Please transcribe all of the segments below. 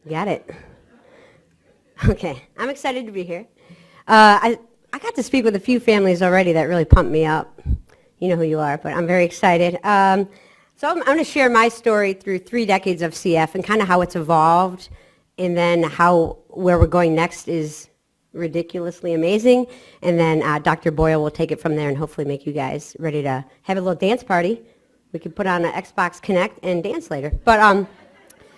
Got it. Okay, I'm excited to be here. I got to speak with a few families already that really pumped me up. You know who you are, but I'm very excited. So I'm going to share my story through 3 decades of CF and kind of how it's evolved, and then how where we're going next is ridiculously amazing. And then Dr. Boyle will take it from there and hopefully make you guys ready to have a little dance party. We could put on an Xbox Connect and dance later. But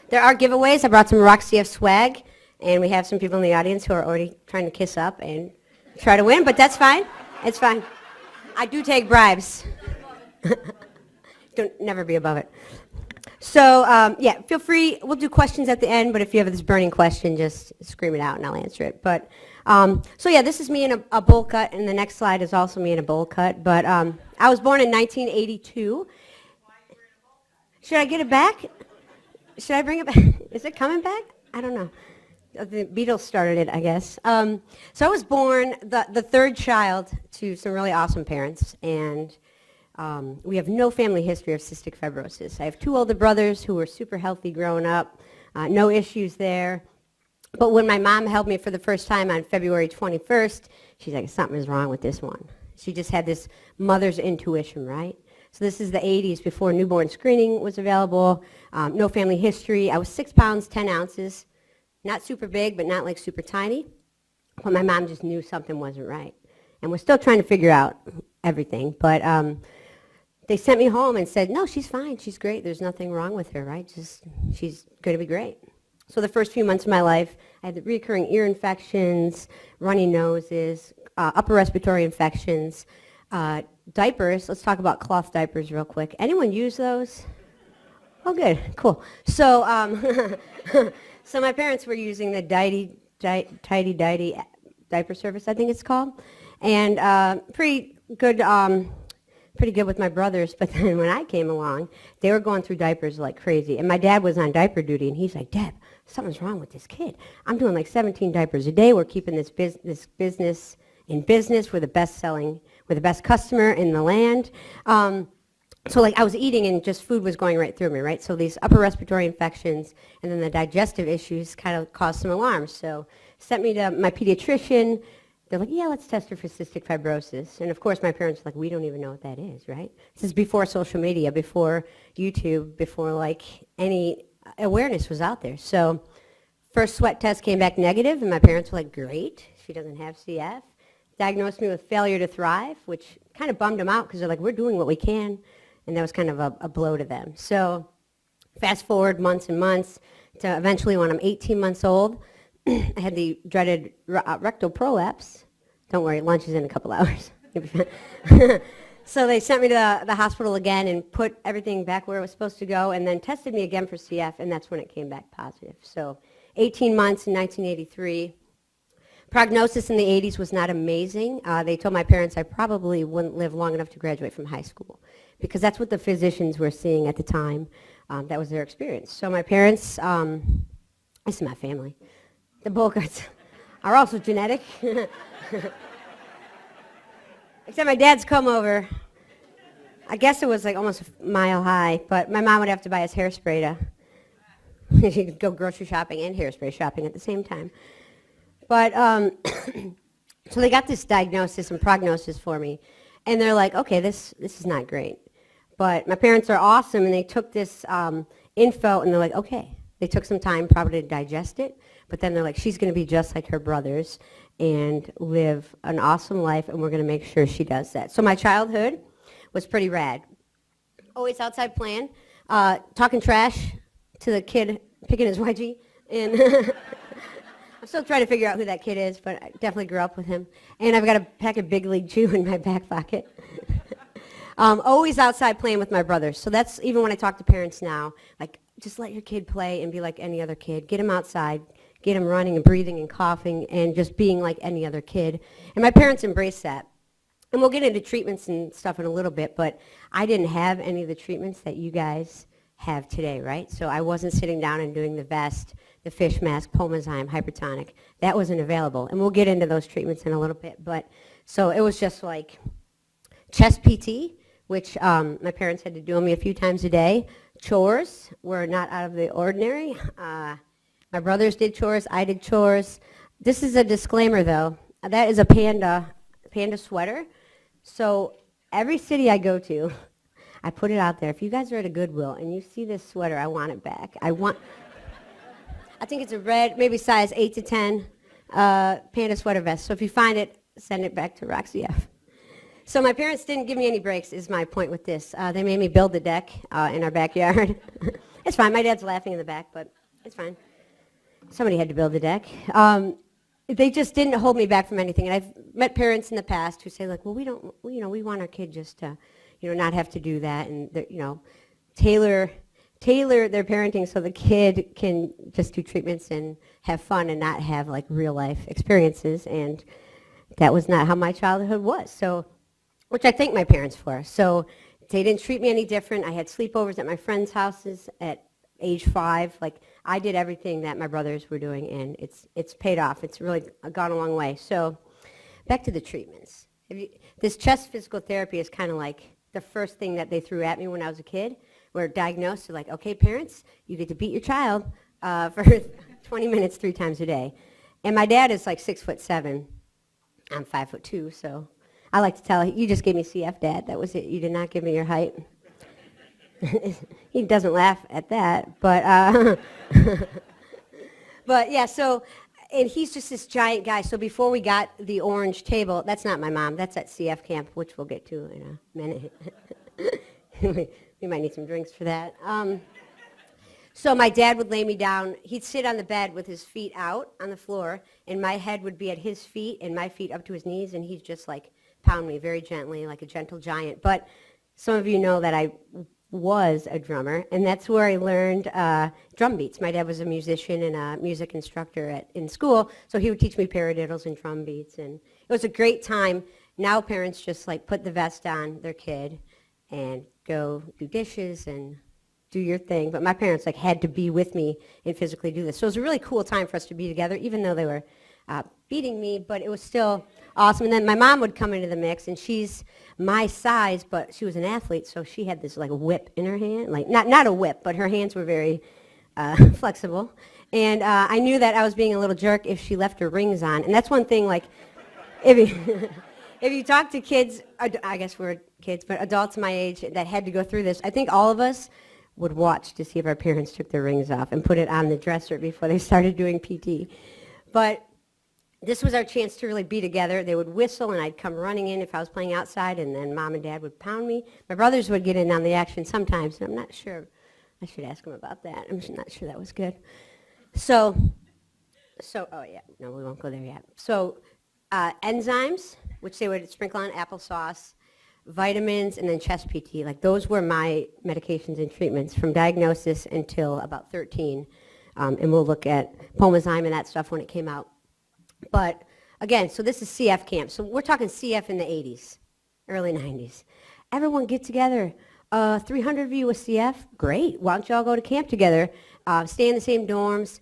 there are giveaways. I brought some Rock CF swag, and we have some people in the audience who are already trying to kiss up and try to win, but that's fine. It's fine. I do take bribes. Don't never be above it. So yeah, feel free. We'll do questions at the end, but if you have this burning question, just scream it out and I'll answer it. But so yeah, this is me in a bowl cut, and the next slide is also me in a bowl cut. But I was born in 1982. Should I get it back? Should I bring it back? Is it coming back? I don't know. The Beatles started it, I guess. So I was born the third child to some really awesome parents, and we have no family history of cystic fibrosis. I have 2 older brothers who were super healthy growing up, no issues there. But when my mom held me for the first time on February 21st, she's like, something is wrong with this one. She just had this mother's intuition, right? So this is the 80s before newborn screening was available, no family history. I was 6 pounds, 10 ounces, not super big, but not like super tiny. But my mom just knew something wasn't right. And we're still trying to figure out everything. But they sent me home and said, no, she's fine. She's great. There's nothing wrong with her, right? Just she's going to be great. So the first few months of my life, I had the recurring ear infections, runny noses, upper respiratory infections, diapers. Let's talk about cloth diapers real quick. Anyone use those? Oh, good. Cool. So so my parents were using the Tidy diaper service, I think it's called, and pretty good with my brothers. But then when I came along, they were going through diapers like crazy. And my dad was on diaper duty, and he's like, Deb, something's wrong with this kid. I'm doing like 17 diapers a day. We're keeping this business in business. We're the best customer in the land. So like I was eating and just food was going right through me, right? So these upper respiratory infections and then the digestive issues kind of caused some alarms. So sent me to my pediatrician. They're like, yeah, let's test her for cystic fibrosis. And of course my parents were like, we don't even know what that is, right? This is before social media, before YouTube, before like any awareness was out there. So first sweat test came back negative, and my parents were like, great, she doesn't have CF. Diagnosed me with failure to thrive, which kind of bummed them out because they're like, we're doing what we can. And that was kind of a blow to them. So fast forward months and months to eventually when I'm 18 months old, I had the dreaded rectal prolapse. Don't worry, lunch is in a couple hours. So they sent me to the hospital again and put everything back where it was supposed to go, and then tested me again for CF, and that's when it came back positive. So 18 months in 1983. Prognosis in the 80s was not amazing. They told my parents I probably wouldn't live long enough to graduate from high school, because that's what the physicians were seeing at the time. That was their experience. So my parents, this is my family. The bowl cuts are also genetic. Except my dad's come over. I guess it was like almost a mile high, but my mom would have to buy us hairspray to she could go grocery shopping and hairspray shopping at the same time. But so they got this diagnosis and prognosis for me, and they're like, okay, this is not great. But my parents are awesome, and they took this info, and they're like, okay. They took some time probably to digest it, but then they're like, she's going to be just like her brothers and live an awesome life, and we're going to make sure she does that. So my childhood was pretty rad. Always outside playing, talking trash to the kid picking his wedgie, and I'm still trying to figure out who that kid is, but I definitely grew up with him. And I've got a pack of Big League Chew in my back pocket. Always outside playing with my brothers. So that's even when I talk to parents now, like, just let your kid play and be like any other kid. Get him outside. Get him running and breathing and coughing and just being like any other kid. And my parents embraced that. And we'll get into treatments and stuff in a little bit, but I didn't have any of the treatments that you guys have today, right? So I wasn't sitting down and doing the vest, the fish mask, Pulmozyme, hypertonic. That wasn't available. And we'll get into those treatments in a little bit. But so it was just like chest PT, which my parents had to do on me a few times a day. Chores were not out of the ordinary. My brothers did chores. I did chores. This is a disclaimer, though. That is a panda sweater. So every city I go to, I put it out there. If you guys are at a Goodwill and you see this sweater, I want it back. I think it's a red, maybe size 8 to 10 panda sweater vest. So if you find it, send it back to Roxy F. So my parents didn't give me any breaks, is my point with this. They made me build the deck in our backyard. It's fine. My dad's laughing in the back, but it's fine. Somebody had to build the deck. They just didn't hold me back from anything. And I've met parents in the past who say, like, well, we want our kid just to, not have to do that, and tailor their parenting so the kid can just do treatments and have fun and not have like real life experiences. And that was not how my childhood was. So, which I thank my parents for. So they didn't treat me any different. I had sleepovers at my friends' houses at age 5. Like, I did everything that my brothers were doing, and it's paid off. It's really gone a long way. So back to the treatments. This chest physical therapy is kind of like the first thing that they threw at me when I was a kid. We're diagnosed, they're like, okay, parents, you get to beat your child for 20 minutes 3 times a day. And my dad is like 6'7". I'm 5'2", so I like to tell, you just gave me CF, Dad. That was it. You did not give me your height. He doesn't laugh at that, but but yeah, so, and he's just this giant guy. So before we got the orange table, that's not my mom, that's at CF camp, which we'll get to in a minute. We might need some drinks for that. So my dad would lay me down. He'd sit on the bed with his feet out on the floor, and my head would be at his feet and my feet up to his knees, and he'd just like pound me very gently like a gentle giant. But some of you know that I was a drummer, and that's where I learned drum beats. My dad was a musician and a music instructor in school, so he would teach me paradiddles and drum beats, and it was a great time. Now parents just like put the vest on their kid and go do dishes and do your thing, but my parents like had to be with me and physically do this. So it was a really cool time for us to be together, even though they were beating me, but it was still awesome. And then my mom would come into the mix, and she's my size, but she was an athlete, so she had this like whip in her hand, like not a whip, but her hands were very flexible. And I knew that I was being a little jerk if she left her rings on. And that's one thing, like, if you, if you talk to kids, I guess we're kids, but adults my age that had to go through this, I think all of us would watch to see if our parents took their rings off and put it on the dresser before they started doing PT. But this was our chance to really be together. They would whistle, and I'd come running in if I was playing outside, and then Mom and Dad would pound me. My brothers would get in on the action sometimes, and I'm not sure. I should ask them about that. I'm not sure that was good. So, oh yeah, no, we won't go there yet. So, enzymes, which they would sprinkle on applesauce, vitamins, and then chest PT. Like, those were my medications and treatments from diagnosis until about 13. And we'll look at Pomazyme and that stuff when it came out. But again, so this is CF camp. So we're talking CF in the 80s, early 90s. Everyone get together. 300 of you with CF? Great. Why don't you all go to camp together? Stay in the same dorms.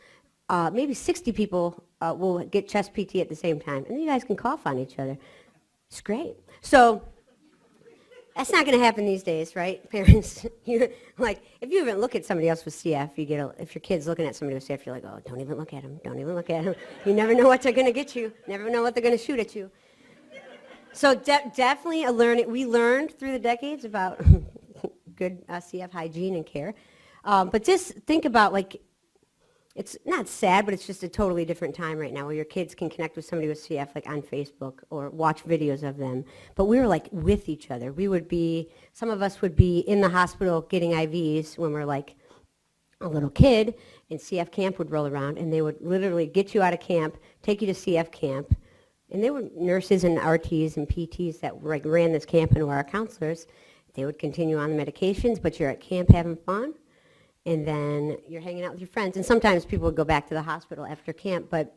Maybe 60 people will get chest PT at the same time. And then you guys can cough on each other. It's great. So that's not going to happen these days, right, parents? Like, if you even look at somebody else with CF, if your kid's looking at somebody with CF, you're like, oh, don't even look at him. Don't even look at him. You never know what they're going to get you. Never know what they're going to shoot at you. So definitely we learned through the decades about good CF hygiene and care. But just think about, like, it's not sad, but it's just a totally different time right now where your kids can connect with somebody with CF like on Facebook or watch videos of them. But we were like with each other. Some of us would be in the hospital getting IVs when we're like a little kid, and CF camp would roll around, and they would literally get you out of camp, take you to CF camp. And they were nurses and RTs and PTs that like ran this camp and were our counselors. They would continue on the medications, but you're at camp having fun. And then you're hanging out with your friends. And sometimes people would go back to the hospital after camp. But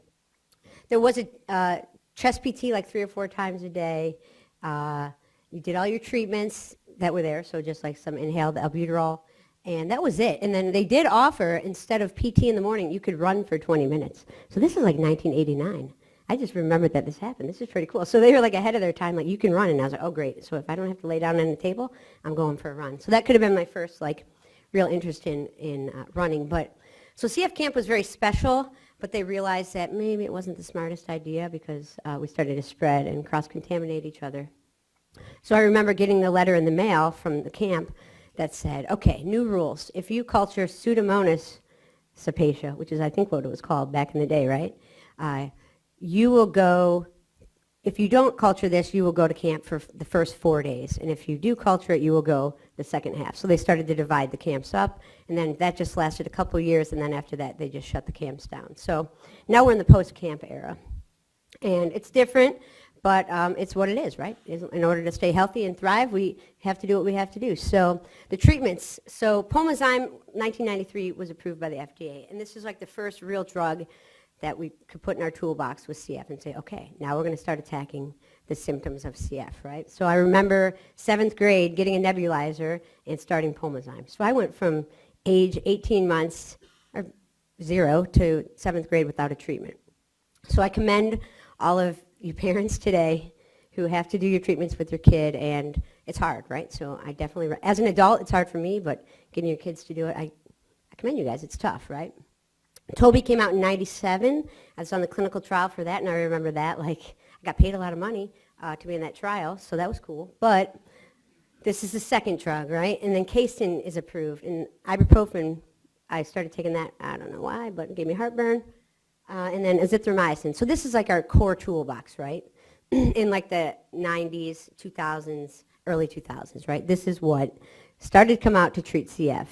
there was a chest PT like 3 or 4 times a day. You did all your treatments that were there, so just like some inhaled albuterol. And that was it. And then they did offer, instead of PT in the morning, you could run for 20 minutes. So this is like 1989. I just remembered that this happened. This is pretty cool. So they were like ahead of their time, like, you can run. And I was like, oh, great. So if I don't have to lay down on the table, I'm going for a run. So that could have been my first, like, real interest in running. But So CF camp was very special, but they realized that maybe it wasn't the smartest idea because we started to spread and cross-contaminate each other. So I remember getting the letter in the mail from the camp that said, okay, new rules. If you culture Pseudomonas cepacia, which is I think what it was called back in the day, right? You will go, if you don't culture this, you will go to camp for the first 4 days. And if you do culture it, you will go the second half. So they started to divide the camps up. And then that just lasted a couple of years. And then after that, they just shut the camps down. So now we're in the post-camp era. And it's different, but it's what it is, right? In order to stay healthy and thrive, we have to do what we have to do. So the treatments. So Pulmozyme, 1993, was approved by the FDA. And this is like the first real drug that we could put in our toolbox with CF and say, okay, now we're going to start attacking the symptoms of CF, right? So I remember 7th grade getting a nebulizer and starting Pulmozyme. So I went from age 18 months, or 0, to 7th grade without a treatment. So I commend all of you parents today who have to do your treatments with your kid, and it's hard, right? So I definitely, as an adult, it's hard for me, but getting your kids to do it, I commend you guys. It's tough, right? Toby came out in 97. I was on the clinical trial for that, and I remember that. Like, I got paid a lot of money to be in that trial, so that was cool. But this is the second drug, right? And then Casein is approved. And ibuprofen, I started taking that, I don't know why, but it gave me heartburn. And then azithromycin. So this is like our core toolbox, right? In like the 90s, 2000s, early 2000s, right? This is what started to come out to treat CF.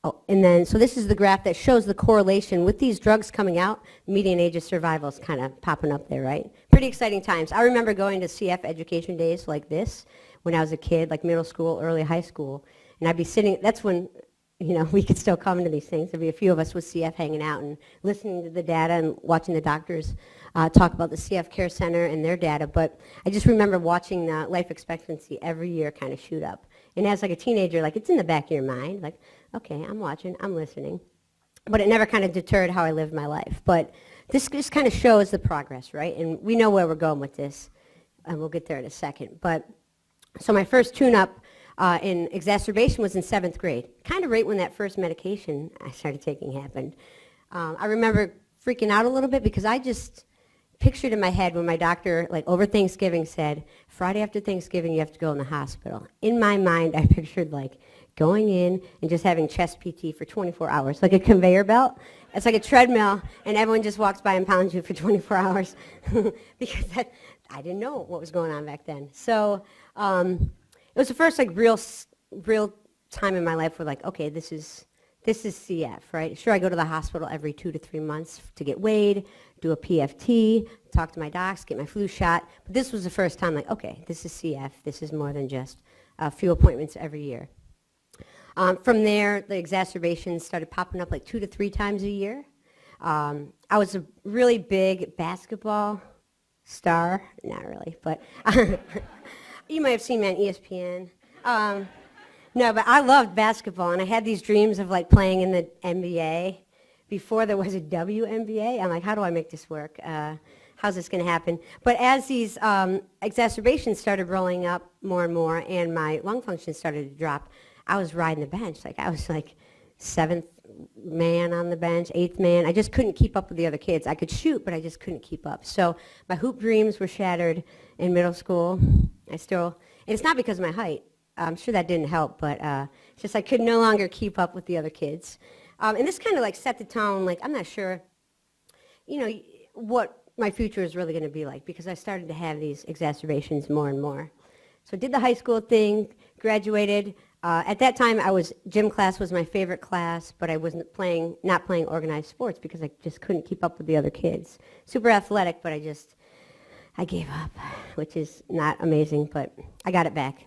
Oh, and then, so this is the graph that shows the correlation with these drugs coming out. Median age of survival is kind of popping up there, right? Pretty exciting times. I remember going to CF education days like this when I was a kid, like middle school, early high school. And I'd be sitting, that's when, you know, we could still come to these things. There'd be a few of us with CF hanging out and listening to the data and watching the doctors talk about the CF Care Center and their data. But I just remember watching the life expectancy every year kind of shoot up. And as like a teenager, like it's in the back of your mind, like, okay, I'm watching, I'm listening. But it never kind of deterred how I lived my life. But this just kind of shows the progress, right? And we know where we're going with this, and we'll get there in a second. But so my first tune-up in exacerbation was in 7th grade, kind of right when that first medication I started taking happened. I remember freaking out a little bit because I just pictured in my head when my doctor, like over Thanksgiving, said, Friday after Thanksgiving you have to go in the hospital. In my mind, I pictured like going in and just having chest PT for 24 hours, like a conveyor belt. It's like a treadmill, and everyone just walks by and pounds you for 24 hours because I didn't know what was going on back then. So it was the first like real time in my where like, okay, this is CF, right? Sure, I go to the hospital every 2 to 3 months to get weighed, do a PFT, talk to my docs, get my flu shot. But this was the first time like, okay, this is CF. This is more than just a few appointments every year. From there, the exacerbations started popping up like 2 to 3 times a year. I was a really big basketball star. Not really, but you might have seen me on ESPN. No, but I loved basketball, and I had these dreams of like playing in the NBA before there was a WNBA. I'm like, how do I make this work? How's this going to happen? But as these exacerbations started rolling up more and more, and my lung function started to drop, I was riding the bench. Like I was like 7th man on the bench, 8th man. I just couldn't keep up with the other kids. I could shoot, but I just couldn't keep up. So my hoop dreams were shattered in middle school. And it's not because of my height. I'm sure that didn't help, but it's just I could no longer keep up with the other kids. And this kind of like set the tone, like I'm not sure, you know, what my future is really going to be like because I started to have these exacerbations more and more. So did the high school thing, graduated. At that time, gym class was my favorite class, but I wasn't not playing organized sports because I just couldn't keep up with the other kids. Super athletic, but I gave up, which is not amazing, but I got it back.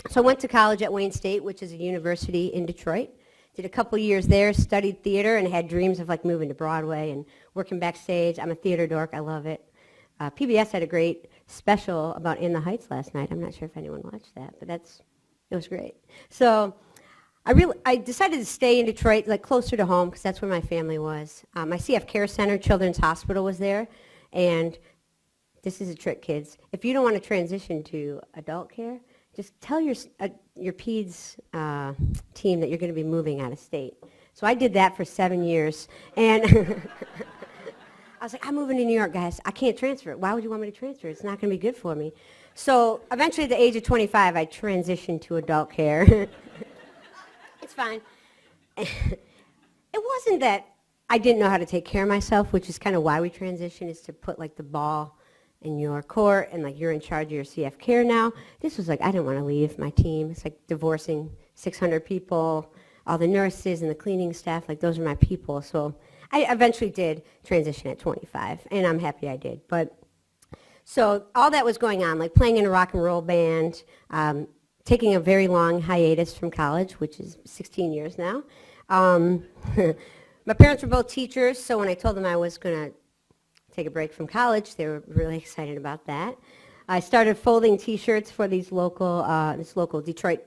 So I went to college at Wayne State, which is a university in Detroit. Did a couple years there, studied theater, and had dreams of like moving to Broadway and working backstage. I'm a theater dork. I love it. PBS had a great special about In the Heights last night. I'm not sure if anyone watched that, but it was great. So I decided to stay in Detroit, like closer to home, because that's where my family was. My CF Care Center, Children's Hospital was there, and this is a trick, kids. If you don't want to transition to adult care, just tell your peds team that you're going to be moving out of state. So I did that for 7 years. And I was like, I'm moving to New York, guys. I can't transfer it. Why would you want me to transfer it? It's not going to be good for me. So eventually at the age of 25, I transitioned to adult care. It's fine. It wasn't that I didn't know how to take care of myself, which is kind of why we transitioned, is to put like the ball in your court and like you're in charge of your CF care now. This was like, I didn't want to leave my team. It's like divorcing 600 people, all the nurses and the cleaning staff, like those are my people. So I eventually did transition at 25, and I'm happy I did. But so all that was going on, like playing in a rock and roll band, taking a very long hiatus from college, which is 16 years now. My parents were both teachers, so when I told them I was going to take a break from college, they were really excited about that. I started folding T-shirts for this local Detroit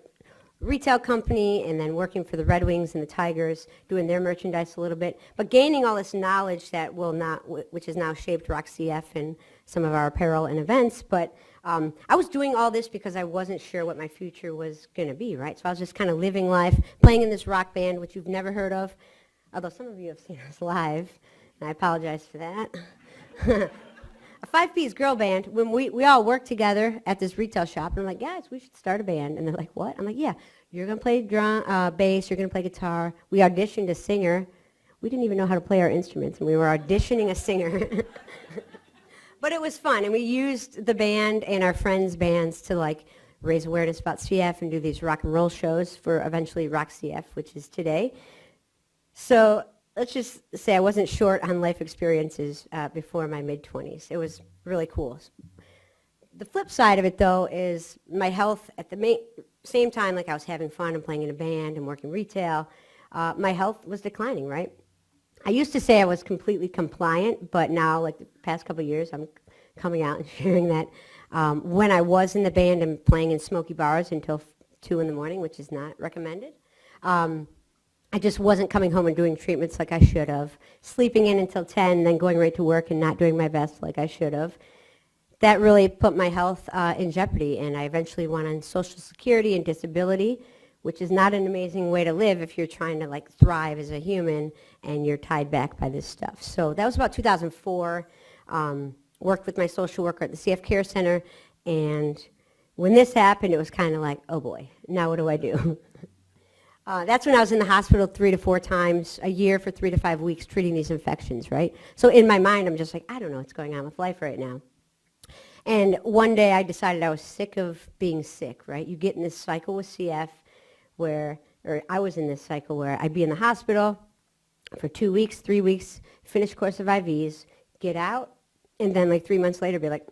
retail company, and then working for the Red Wings and the Tigers, doing their merchandise a little bit, but gaining all this knowledge that which has now shaped Rock CF and some of our apparel and events. But I was doing all this because I wasn't sure what my future was going to be, right? So I was just kind of living life, playing in this rock band, which you've never heard of, although some of you have seen us live, and I apologize for that. A five-piece girl band, when we all worked together at this retail shop, and I'm like, guys, we should start a band. And they're like, what? I'm like, yeah, you're going to play bass, you're going to play guitar. We auditioned a singer. We didn't even know how to play our instruments, and we were auditioning a singer. But it was fun, and we used the band and our friends' bands to like raise awareness about CF and do these rock and roll shows for eventually Rock CF, which is today. So let's just say I wasn't short on life experiences before my mid-20s. It was really cool. The flip side of it, though, is my health at the same time, like I was having fun and playing in a band and working retail, my health was declining, right? I used to say I was completely compliant, but now, like the past couple of years, I'm coming out and sharing that when I was in the band and playing in smoky bars until 2 in the morning, which is not recommended, I just wasn't coming home and doing treatments like I should have, sleeping in until 10, then going right to work and not doing my best like I should have. That really put my health in jeopardy, and I eventually went on Social Security and disability, which is not an amazing way to live if you're trying to like thrive as a human and you're tied back by this stuff. So that was about 2004. Worked with my social worker at the CF Care Center, and when this happened, it was kind of like, oh boy, now what do I do? That's when I was in the hospital 3 to 4 times a year for 3 to 5 weeks treating these infections, right? So in my mind, I'm just like, I don't know what's going on with life right now. And one day I decided I was sick of being sick, right? You get in this cycle with CF or I was in this cycle where I'd be in the hospital for 2 weeks, 3 weeks, finish course of IVs, get out, and then like 3 months later be like,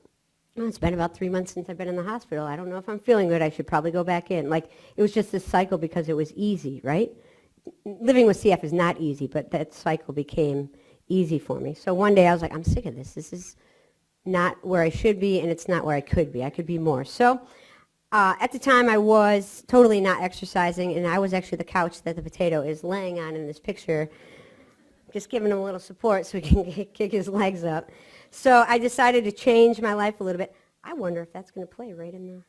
oh, it's been about 3 months since I've been in the hospital. I don't know if I'm feeling good. I should probably go back in. Like, it was just this cycle because it was easy, right? Living with CF is not easy, but that cycle became easy for me. So one day I was like, I'm sick of this. This is not where I should be, and it's not where I could be. I could be more. So at the time, I was totally not exercising, and I was actually the couch that the potato is laying on in this picture, just giving him a little support so he can kick his legs up. So I decided to change my life a little bit. I wonder if that's going to play right in the...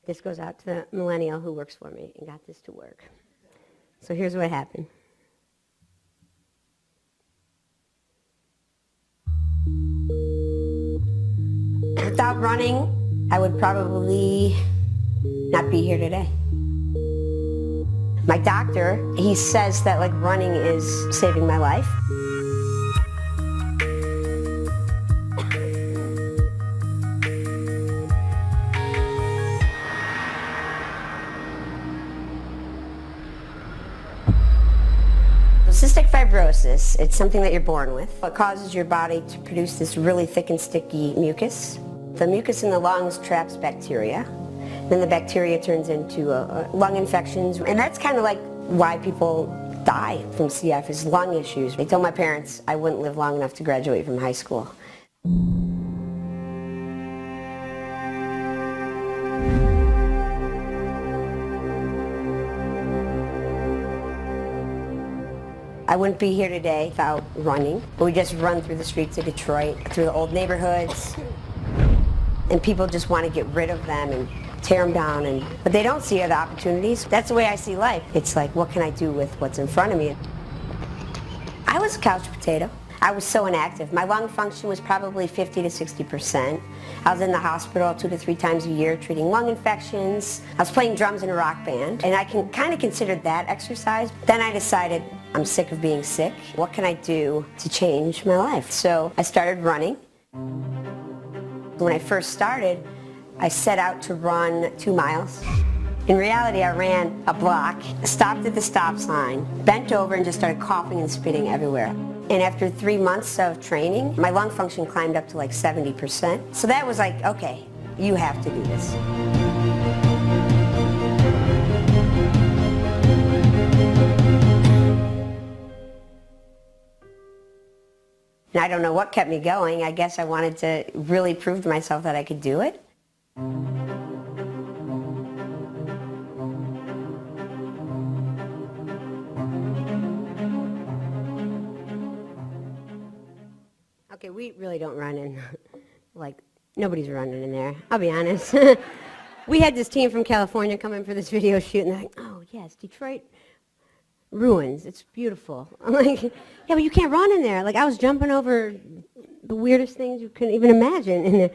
This goes out to the millennial who works for me and got this to work. So here's what happened. Without running, I would probably not be here today. My doctor, he says that like running is saving my life. Cystic fibrosis, it's something that you're born with. It causes your body to produce this really thick and sticky mucus. The mucus in the lungs traps bacteria. Then the bacteria turns into lung infections. And that's kind of like why people die from CF is lung issues. They told my parents I wouldn't live long enough to graduate from high school. I wouldn't be here today without running. We just run through the streets of Detroit, through the old neighborhoods, and people just want to get rid of them and tear them down, but they don't see other opportunities. That's the way I see life. It's like, what can I do with what's in front of me? I was a couch potato. I was so inactive. My lung function was probably 50 to 60%. I was in the hospital 2 to 3 times a year treating lung infections. I was playing drums in a rock band, and I can kind of consider that exercise. Then I decided I'm sick of being sick. What can I do to change my life? So I started running. When I first started, I set out to run 2 miles. In reality, I ran a block, stopped at the stop sign, bent over and just started coughing and spitting everywhere. And after 3 months of training, my lung function climbed up to like 70%. So that was like, okay, you have to do this. And I don't know what kept me going. I guess I wanted to really prove to myself that I could do it. Okay, we really don't run in, like, nobody's running in there, I'll be honest. We had this team from California come in for this video shoot, and they're like, oh, yes, Detroit ruins, it's beautiful. I'm like, yeah, but you can't run in there. Like, I was jumping over the weirdest things you couldn't even imagine in there.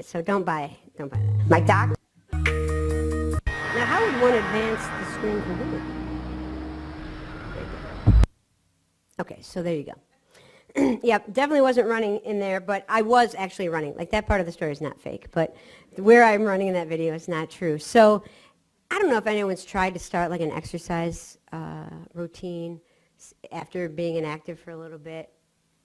So don't buy that. My doctor. Now, how would one advance the screen from here? Okay, so there you go. Yeah, definitely wasn't running in there, but I was actually running. Like, that part of the story is not fake, but where I'm running in that video is not true. So I don't know if anyone's tried to start like an exercise routine after being inactive for a little bit.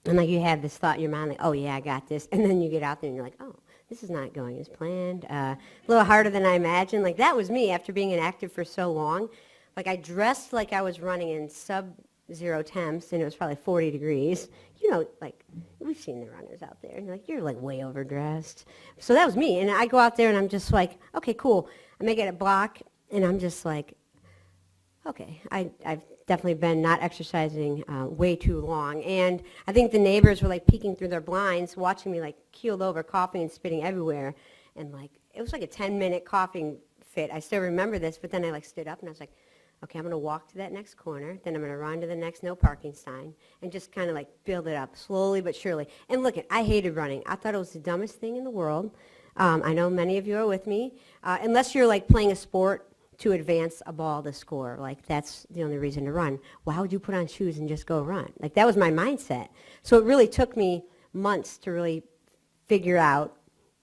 And like you have this thought in your mind, like, oh yeah, I got this. And then you get out there and you're like, oh, this is not going as planned. A little harder than I imagined. Like, that was me after being inactive for so long. Like, I dressed like I was running in sub-zero temps, and it was probably 40 degrees. You know, like, we've seen the runners out there, and you're like, you're like way overdressed. So that was me, and I go out there and I'm just like, okay, cool. I make it a block, and I'm just like, okay, I've definitely been not exercising way too long. And I think the neighbors were like peeking through their blinds, watching me like keeled over, coughing and spitting everywhere. And like, it was like a 10-minute coughing fit. I still remember this, but then I like stood up and I was like, okay, I'm going to walk to that next corner, then I'm going to run to the next no parking sign, and just kind of like build it up slowly but surely. And look, I hated running. I thought it was the dumbest thing in the world. I know many of you are with me. Unless you're like playing a sport to advance a ball to score, like that's the only reason to run. Why would you put on shoes and just go run? Like, that was my mindset. So it really took me months to really figure out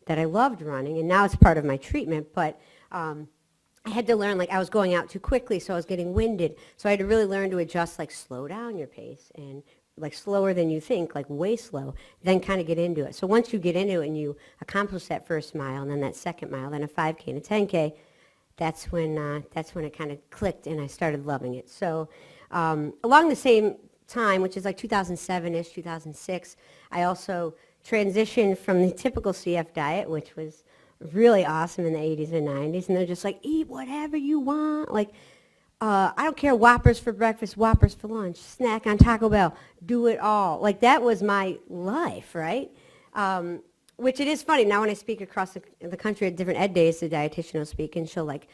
that I loved running, and now it's part of my treatment, but I had to learn, like, I was going out too quickly, so I was getting winded. So I had to really learn to adjust, like, slow down your pace, and like slower than you think, like way slow, then kind of get into it. So once you get into it and you accomplish that first mile, and then that second mile, then a 5K and a 10K, that's when it kind of clicked and I started loving it. So along the same time, which is like 2007-ish, 2006, I also transitioned from the typical CF diet, which was really awesome in the 80s and 90s, and they're just like, eat whatever you want. Like, I don't care, Whoppers for breakfast, Whoppers for lunch, snack on Taco Bell, do it all. Like, that was my life, right? Which it is funny, now when I speak across the country at different ed days, the dietitian will speak, and she'll like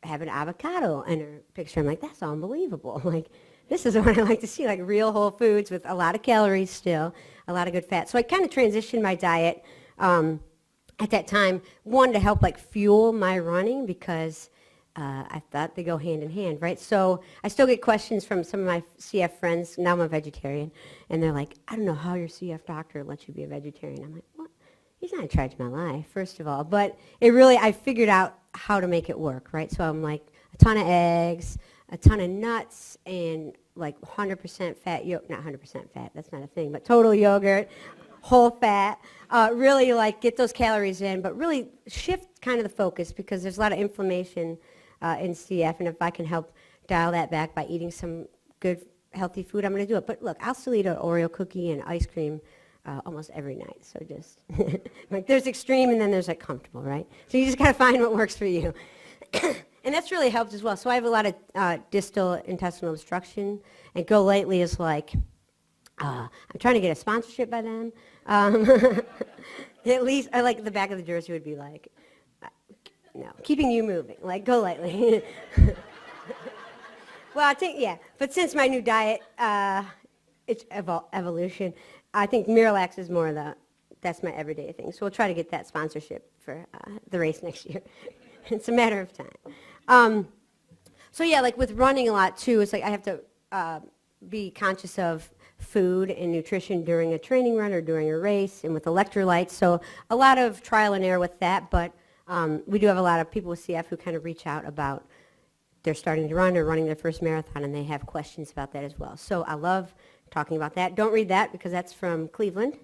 have an avocado in her picture. I'm like, that's unbelievable. Like, this is what I like to see, like real whole foods with a lot of calories still, a lot of good fat. So I kind of transitioned my diet at that time, one, to help like fuel my running, because I thought they go hand in hand, right? So I still get questions from some of my CF friends. Now I'm a vegetarian, and they're like, I don't know how your CF doctor lets you be a vegetarian. I'm like, what? He's not in charge of my life, first of all. But it really, I figured out how to make it work, right? So I'm like a ton of eggs, a ton of nuts, and like 100% fat yogurt, not 100% fat, that's not a thing, but total yogurt, whole fat, really like get those calories in, but really shift kind of the focus, because there's a lot of inflammation in CF, and if I can help dial that back by eating some good healthy food, I'm going to do it. But look, I'll still eat an Oreo cookie and ice cream almost every night. So just like, there's extreme and then there's like comfortable, right? So you just got to find what works for you. And that's really helped as well. So I have a lot of distal intestinal obstruction, and Go Lately is like I'm trying to get a sponsorship by them. At least, I like the back of the jersey would be like, no, keeping you moving, like go lightly. Well, I think, yeah, but since my new diet, it's evolution, I think Miralax is more that's my everyday thing. So we'll try to get that sponsorship for the race next year. It's a matter of time. So yeah, like with running a lot too, it's like I have to be conscious of food and nutrition during a training run or during a race, and with electrolytes. So a lot of trial and error with that, but we do have a lot of people with CF who kind of reach out about they're starting to run or running their first marathon, and they have questions about that as well. So I love talking about that. Don't read that because that's from Cleveland.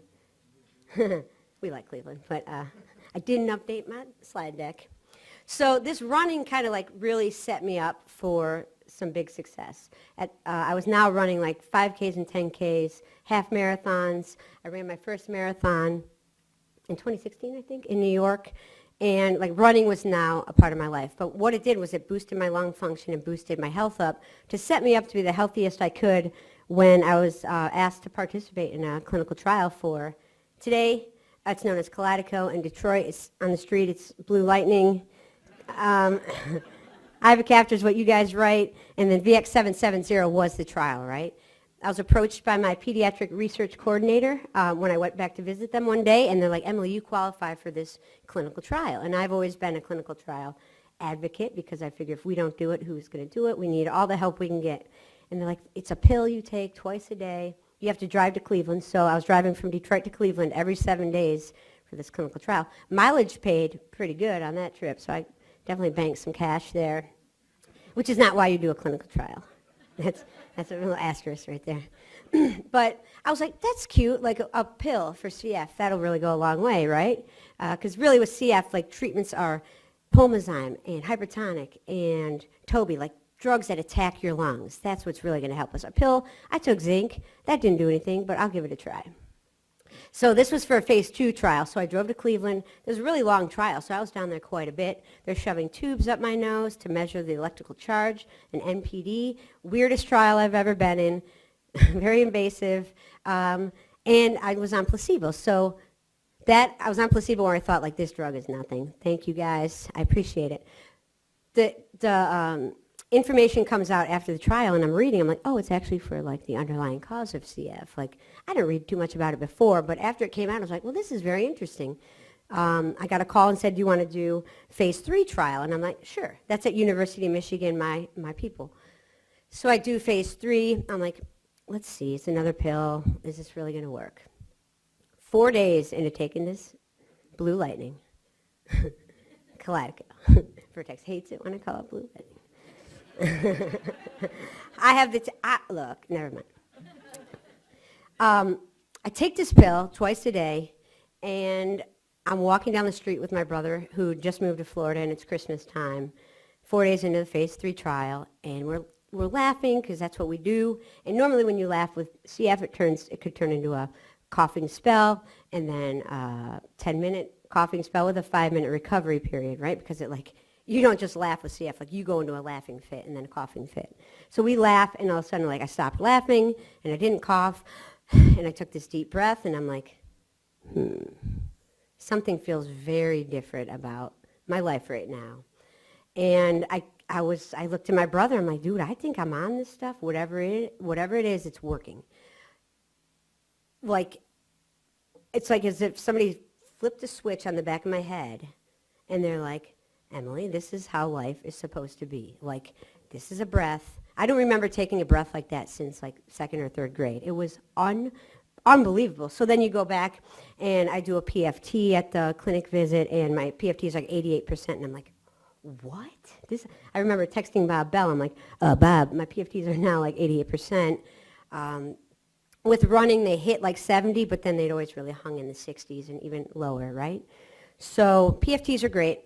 We like Cleveland, but I didn't update my slide deck. So this running kind of like really set me up for some big success. I was now running like 5Ks and 10Ks, half marathons. I ran my first marathon in 2016, I think, in New York. And like running was now a part of my life. But what it did was it boosted my lung function and boosted my health up to set me up to be the healthiest I could when I was asked to participate in a clinical trial for today. It's known as Kalydeco in Detroit. It's on the street. It's Blue Lightning. Ivacaftor is what you guys write, and then VX770 was the trial, right? I was approached by my pediatric research coordinator when I went back to visit them one day, and they're like, Emily, you qualify for this clinical trial. And I've always been a clinical trial advocate because I figure if we don't do it, who's going to do it? We need all the help we can get. And they're like, it's a pill you take twice a day. You have to drive to Cleveland. So I was driving from Detroit to Cleveland every 7 days for this clinical trial. Mileage paid pretty good on that trip, so I definitely banked some cash there, which is not why you do a clinical trial. That's a little asterisk right there. But I was like, that's cute, like a pill for CF. That'll really go a long way, right? Because really with CF, like treatments are Pulmozyme and hypertonic and Toby, like drugs that attack your lungs. That's what's really going to help us. A pill, I took zinc. That didn't do anything, but I'll give it a try. So this was for a phase 2 trial. So I drove to Cleveland. It was a really long trial, so I was down there quite a bit. They're shoving tubes up my nose to measure the electrical charge, an NPD. Weirdest trial I've ever been in. Very invasive. And I was on placebo. So I was on placebo where I thought, like, this drug is nothing. Thank you, guys. I appreciate it. The information comes out after the trial, and I'm reading. I'm like, oh, it's actually for like the underlying cause of CF. Like, I didn't read too much about it before, but after it came out, I was like, well, this is very interesting. I got a call and said, do you want to do phase 3 trial? And I'm like, sure. That's at University of Michigan, my people. So I do phase 3. I'm like, let's see. It's another pill. Is this really going to work? 4 days into taking this Blue Lightning. Kalydeco. Vertex hates it when I call it Blue Lightning. I have look, never mind. I take this pill twice a day, and I'm walking down the street with my brother who just moved to Florida, and it's Christmas time, 4 days into the phase 3 trial, and we're laughing because that's what we do. And normally when you laugh with CF, it could turn into a coughing spell, and then a 10-minute coughing spell with a 5-minute recovery period, right? Because you don't just laugh with CF, like you go into a laughing fit and then a coughing fit. So we laugh, and all of a sudden, like I stopped laughing, and I didn't cough, and I took this deep breath, and I'm like, something feels very different about my life right now. And I looked at my brother, I'm like, dude, I think I'm on this stuff, whatever it is, it's working. Like, it's like as if somebody flipped a switch on the back of my head, and they're like, Emily, this is how life is supposed to be. Like, this is a breath. I don't remember taking a breath like that since like 2nd or 3rd grade. It was unbelievable. So then you go back, and I do a PFT at the clinic visit, and my PFT is like 88%, and I'm like, what? I remember texting Bob Bell. I'm like, Bob, my PFTs are now like 88%. With running, they hit like 70, but then they'd always really hung in the 60s and even lower, right? So PFTs are great.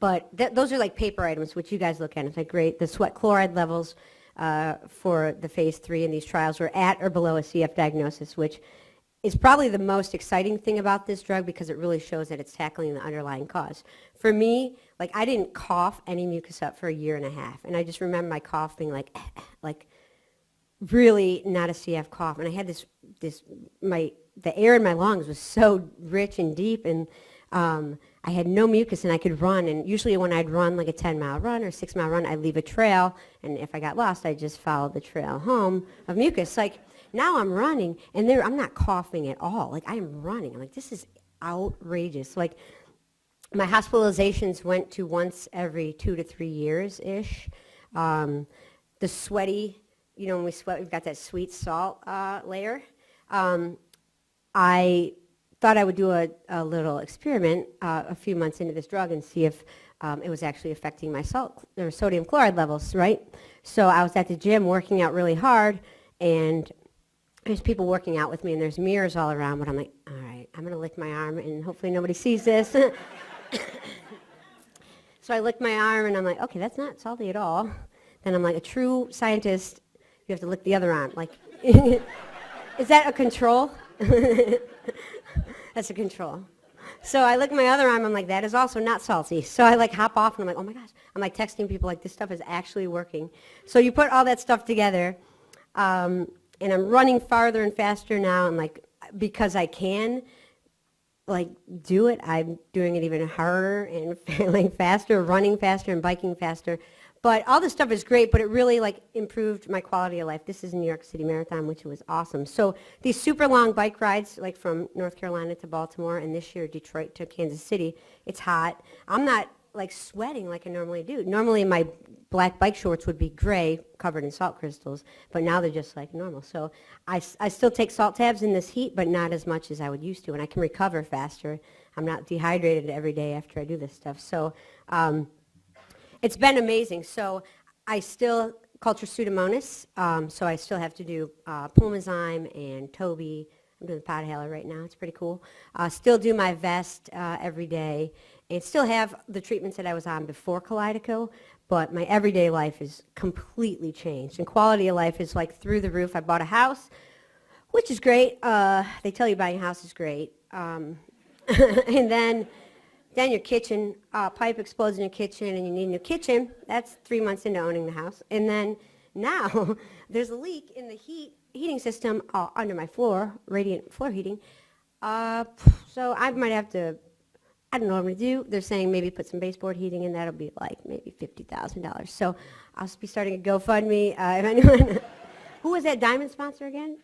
But those are like paper items, which you guys look at. It's like, great. The sweat chloride levels for the phase 3 in these trials were at or below a CF diagnosis, which is probably the most exciting thing about this drug because it really shows that it's tackling the underlying cause. For me, like I didn't cough any mucus up for a year and a half. And I just remember my cough being like really not a CF cough. And I had the air in my lungs was so rich and deep, and I had no mucus, and I could run. And usually when I'd run like a 10-mile run or 6-mile run, I'd leave a trail, and if I got lost, I'd just follow the trail home of mucus. Like, now I'm running, and I'm not coughing at all. Like, I'm running. I'm like, this is outrageous. Like, my hospitalizations went to once every 2 to 3 years-ish. The sweaty, when we sweat, we've got that sweet salt layer. I thought I would do a little experiment a few months into this drug and see if it was actually affecting my sodium chloride levels, right? So I was at the gym working out really hard, and there's people working out with me, and there's mirrors all around, but I'm like, all right, I'm going to lick my arm, and hopefully nobody sees this. So I licked my arm, and I'm like, okay, that's not salty at all. Then I'm like, a true scientist, you have to lick the other arm. Like, is that a control? That's a control. So I lick my other arm, I'm like, that is also not salty. So I like hop off, and I'm like, oh my gosh. I'm like texting people like, this stuff is actually working. So you put all that stuff together, and I'm running farther and faster now, and like, because I can, like, do it, I'm doing it even harder and failing faster, running faster and biking faster. But all this stuff is great, but it really like improved my quality of life. This is New York City Marathon, which was awesome. So these super long bike rides, like from North Carolina to Baltimore, and this year Detroit to Kansas City, it's hot. I'm not like sweating like I normally do. Normally my black bike shorts would be gray, covered in salt crystals, but now they're just like normal. So I still take salt tabs in this heat, but not as much as I would used to, and I can recover faster. I'm not dehydrated every day after I do this stuff. So it's been amazing. So I still culture Pseudomonas, so I still have to do Pulmozyme and Toby. I'm doing the Podhaler right now. It's pretty cool. Still do my vest every day, and still have the treatments that I was on before Kalydeco, but my everyday life is completely changed, and quality of life is like through the roof. I bought a house, which is great. They tell you buying a house is great. And then your kitchen, pipe explodes in your kitchen, and you need a new kitchen. That's 3 months into owning the house. And then now there's a leak in the heating system under my floor, radiant floor heating. So I might have to, I don't know what I'm going to do. They're saying maybe put some baseboard heating in. That'll be like maybe $50,000. So I'll be starting a GoFundMe. If anyone, who was that diamond sponsor again?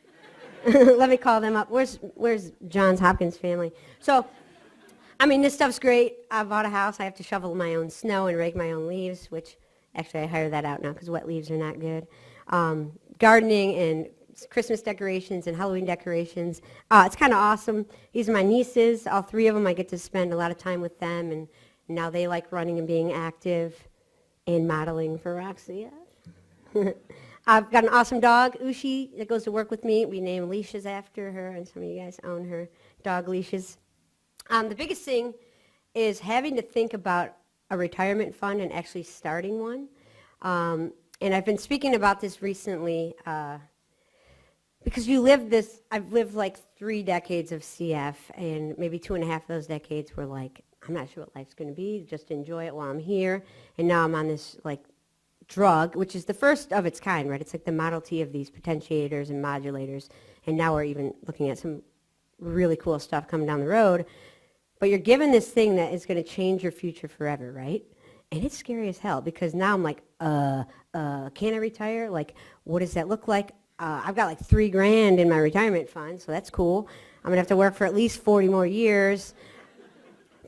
Let me call them up. Where's John's Hopkins family? So, I mean, this stuff's great. I bought a house. I have to shovel my own snow and rake my own leaves, which actually I hire that out now because wet leaves are not good. Gardening and Christmas decorations and Halloween decorations. It's kind of awesome. These are my nieces. All three of them, I get to spend a lot of time with them, and now they like running and being active and modeling for Roxy. I've got an awesome dog, Ushi, that goes to work with me. We name leashes after her, and some of you guys own her dog leashes. The biggest thing is having to think about a retirement fund and actually starting one. And I've been speaking about this recently because I've lived like 3 decades of CF, and maybe 2.5 of those decades were like, I'm not sure what life's going to be, just enjoy it while I'm here. And now I'm on this like drug, which is the first of its kind, right? It's like the Model T of these potentiators and modulators. And now we're even looking at some really cool stuff coming down the road. But you're given this thing that is going to change your future forever, right? And it's scary as hell because now I'm like, can I retire? Like, what does that look like? I've got like $3,000 in my retirement fund, so that's cool. I'm going to have to work for at least 40 more years.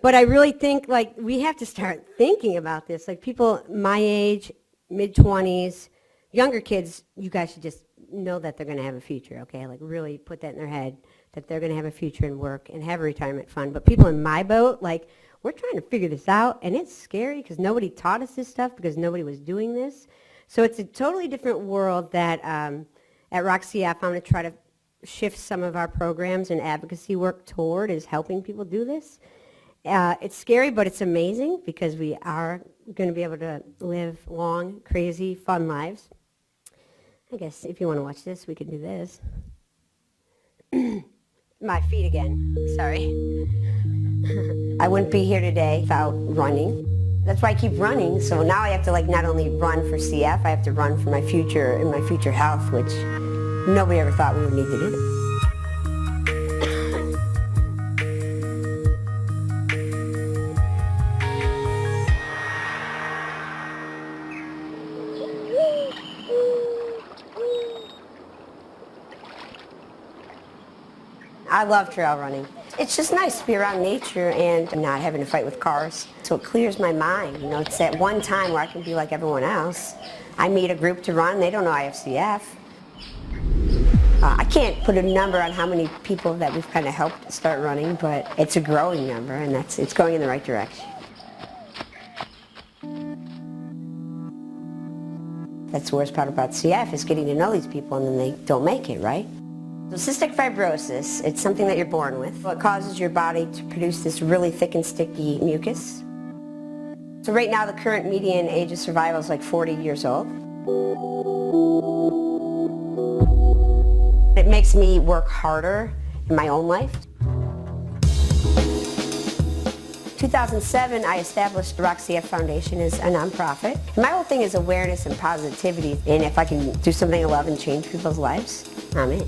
But I really think like we have to start thinking about this. Like people my age, mid-20s, younger kids, you guys should just know that they're going to have a future, okay? Like really put that in their head that they're going to have a future and work and have a retirement fund. But people in my boat, like, we're trying to figure this out, and it's scary because nobody taught us this stuff because nobody was doing this. So it's a totally different world that at RockCF I'm going to try to shift some of our programs and advocacy work toward is helping people do this. It's scary, but it's amazing because we are going to be able to live long, crazy, fun lives. I guess if you want to watch this, we can do this. My feet again. Sorry. I wouldn't be here today without running. That's why I keep running. So now I have to like not only run for CF, I have to run for my future and my future health, which Nobody ever thought we would need to do it. I love trail running. It's just nice to be around nature and not having to fight with cars. So it clears my mind. You know, it's that one time where I can be like everyone else. I meet a group to run. They don't know I have CF. I can't put a number on how many people that we've kind of helped start running, but it's a growing number, and it's going in the right direction. That's the worst part about CF is getting to know these people and then they don't make it, right? So cystic fibrosis, it's something that you're born with. It causes your body to produce this really thick and sticky mucus. So right now the current median age of survival is like 40 years old. It makes me work harder in my own life. 2007, I established the CF Foundation as a nonprofit. My whole thing is awareness and positivity, and if I can do something I love and change people's lives, I'm in.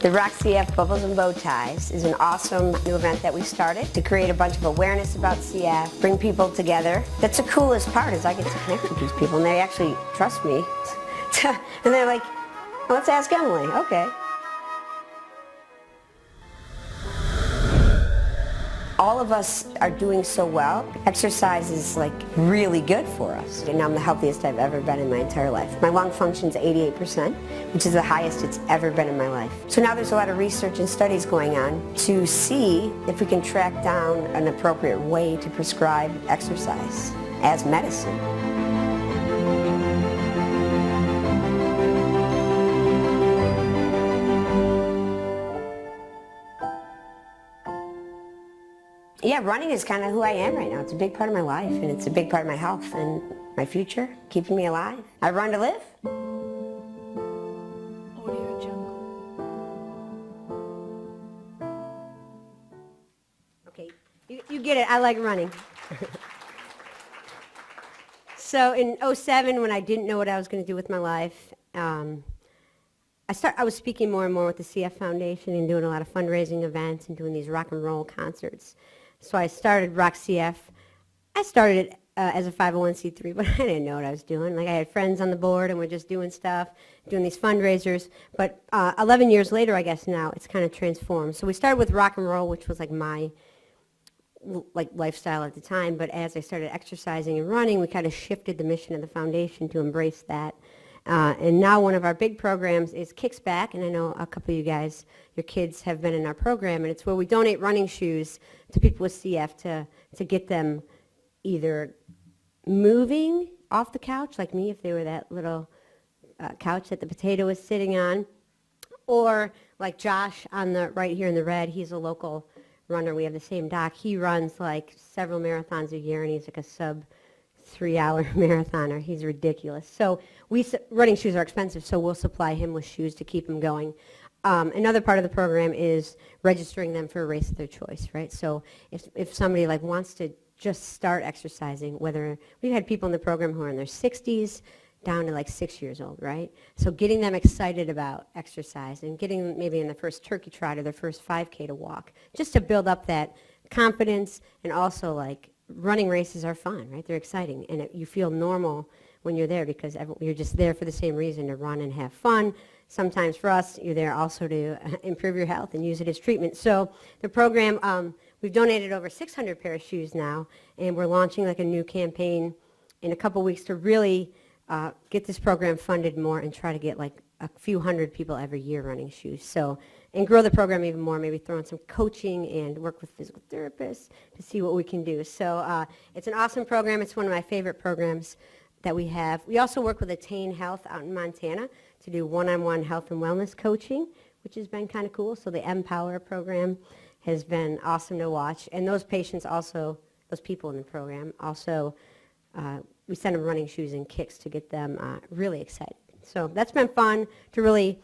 The CF Bubbles and Bow Ties is an awesome new event that we started to create a bunch of awareness about CF, bring people together. That's the coolest part is I get to connect with these people and they actually trust me. And they're like, well, let's ask Emily. Okay. All of us are doing so well. Exercise is like really good for us. And I'm the healthiest I've ever been in my entire life. My lung function's 88%, which is the highest it's ever been in my life. So now there's a lot of research and studies going on to see if we can track down an appropriate way to prescribe exercise as medicine. Yeah, running is kind of who I am right now. It's a big part of my life, and it's a big part of my health and my future, keeping me alive. I run to live. Audio Jungle. Okay, you get it. I like running. So in '07, when I didn't know what I was going to do with my life, I was speaking more and more with the CF Foundation and doing a lot of fundraising events and doing these rock and roll concerts. So I started CF. I started it as a 501c3, but I didn't know what I was doing. Like I had friends on the board and we're just doing stuff, doing these fundraisers. But 11 years later, I guess now, it's kind of transformed. So we started with rock and roll, which was like my lifestyle at the time. But as I started exercising and running, we kind of shifted the mission of the foundation to embrace that. And now one of our big programs is Kicks Back, and I know a couple of you guys, your kids have been in our program, and it's where we donate running shoes to people with CF to get them either moving off the couch, like me, if they were that little couch that the potato was sitting on, or like Josh on the right here in the red, he's a local runner. We have the same doc. He runs like several marathons a year, and he's like a sub 3-hour marathoner. He's ridiculous. So running shoes are expensive, so we'll supply him with shoes to keep him going. Another part of the program is registering them for a race of their choice, right? So if somebody like wants to just start exercising, whether we've had people in the program who are in their 60s down to like 6 years old, right? So getting them excited about exercise and getting them maybe in the first turkey trot or their first 5K to walk, just to build up that confidence, and also like running races are fun, right? They're exciting, and you feel normal when you're there because you're just there for the same reason, to run and have fun. Sometimes for us, you're there also to improve your health and use it as treatment. So the program, we've donated over 600 pair of shoes now, and we're launching like a new campaign in a couple weeks to really get this program funded more and try to get like a few hundred people every year running shoes. So, and grow the program even more, maybe throw in some coaching and work with physical therapists to see what we can do. So it's an awesome program. It's one of my favorite programs that we have. We also work with Attain Health out in Montana to do one-on-one health and wellness coaching, which has been kind of cool. So the Empower program has been awesome to watch. And those patients also, those people in the program, also we send them running shoes and kicks to get them really excited. So that's been fun to really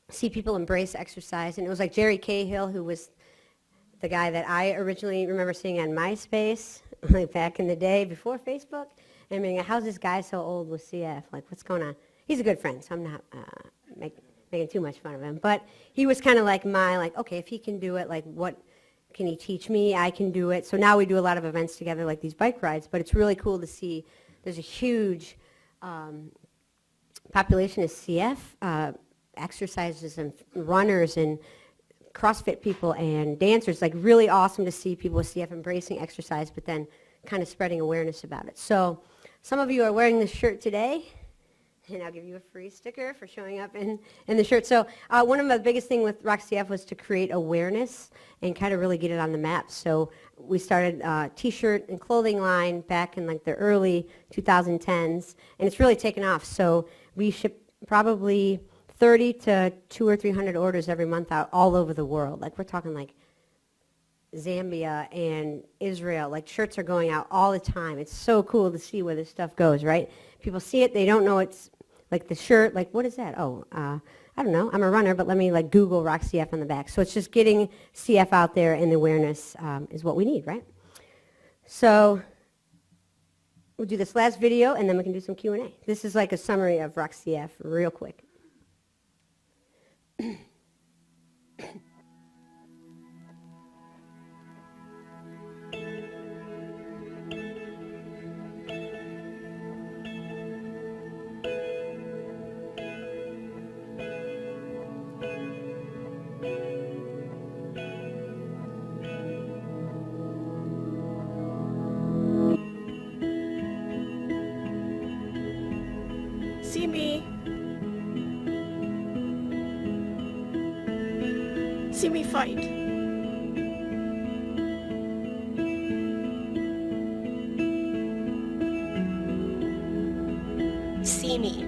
see people embrace exercise. And it was like Jerry Cahill, who was the guy that I originally remember seeing on MySpace, like back in the day before Facebook. And I mean, how's this guy so old with CF? Like, what's going on? He's a good friend, so I'm not making making too much fun of him. But he was kind of like okay, if he can do it, like what can he teach me? I can do it. So now we do a lot of events together, like these bike rides. But it's really cool to see there's a huge population of CF exercises and runners and CrossFit people and dancers. Like really awesome to see people with CF embracing exercise, but then kind of spreading awareness about it. So some of you are wearing this shirt today, and I'll give you a free sticker for showing up in the shirt. So one of the biggest things with Rock CF was to create awareness and kind of really get it on the map. So we started a T-shirt and clothing line back in like the early 2010s, and it's really taken off. So we ship probably 30 to 200 or 300 orders every month out all over the world. Like we're talking like Zambia and Israel. Like shirts are going out all the time. It's so cool to see where this stuff goes, right? People see it, they don't know it's like the shirt, like what is that? Oh, I don't know. I'm a runner, but let me like Google Rock CF on the back. So it's just getting CF out there, and the awareness is what we need, right? So we'll do this last video, and then we can do some Q&A. This is like a summary of Rock CF real quick. See me. See me fight. See me.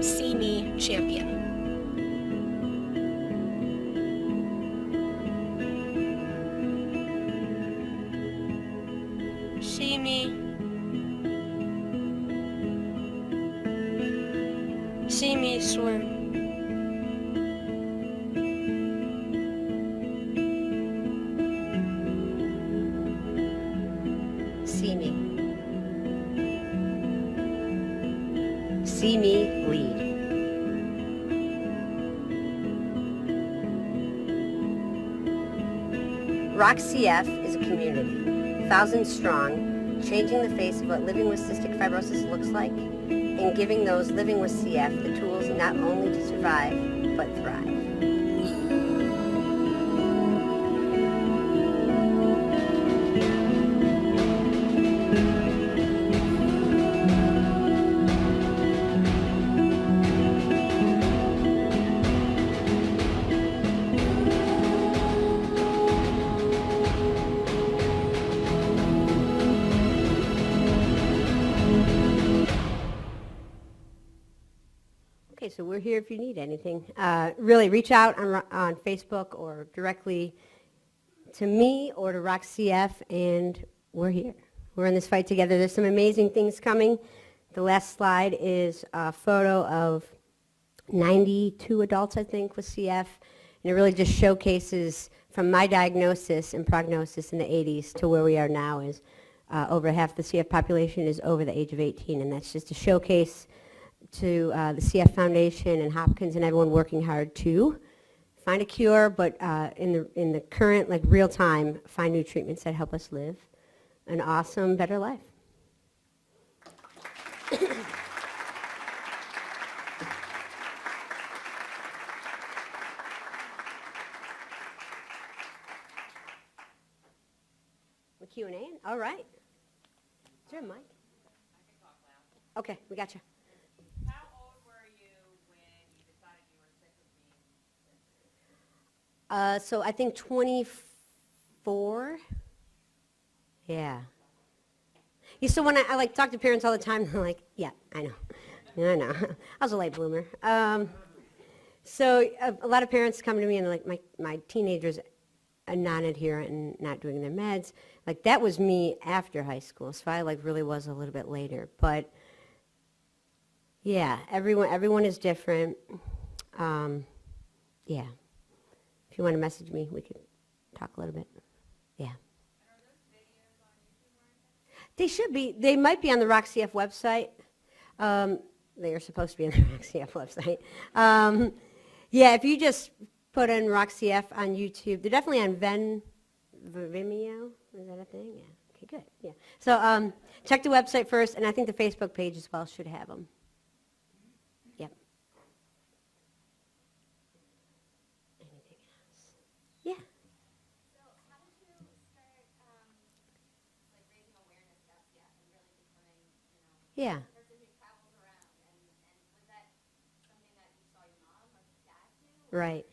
See me, champion. See me. See me swim. See me. See me lead. Rock CF is a community, thousands strong, changing the face of what living with cystic fibrosis looks like, and giving those living with CF the tools not only to survive, but thrive. Okay, so we're here if you need anything. Really, reach out on Facebook or directly to me or to Rock CF, and we're here. We're in this fight together. There's some amazing things coming. The last slide is a photo of 92 adults, I think, with CF, and it really just showcases from my diagnosis and prognosis in the 80s to where we are now is over half the CF population is over the age of 18, and that's just a showcase to the CF Foundation and Hopkins and everyone working hard to find a cure, but in the current, like real time, find new treatments that help us live an awesome, better life. The Q&A? All right. Is there a mic? Okay, we got you. How old were you when you decided you were sick of being sick? So I think 24. Yeah. Yeah, so when I like talk to parents all the time, they're like, yeah, I know. Yeah, I know. I was a late bloomer. So a lot of parents come to me and they're like, my teenager's a non-adherent and not doing their meds. Like that was me after high school, so I like really was a little bit later. But yeah, everyone is different. Yeah. If you want to message me, we could talk a little bit. Yeah. And are those videos on YouTube or anything? They should be. They might be on the RockCF website. They are supposed to be on the RockCF website. Yeah, if you just put in RockCF on YouTube, they're definitely on Vimeo. Is that a thing? Yeah. Okay, good. Yeah. So check the website first, and I think the Facebook page as well should have them. Yep. Anything else? Yeah. So how did you start like raising awareness about CF and really becoming, Yeah. a person who travels around? And was that something that you saw your mom or your dad do? Right.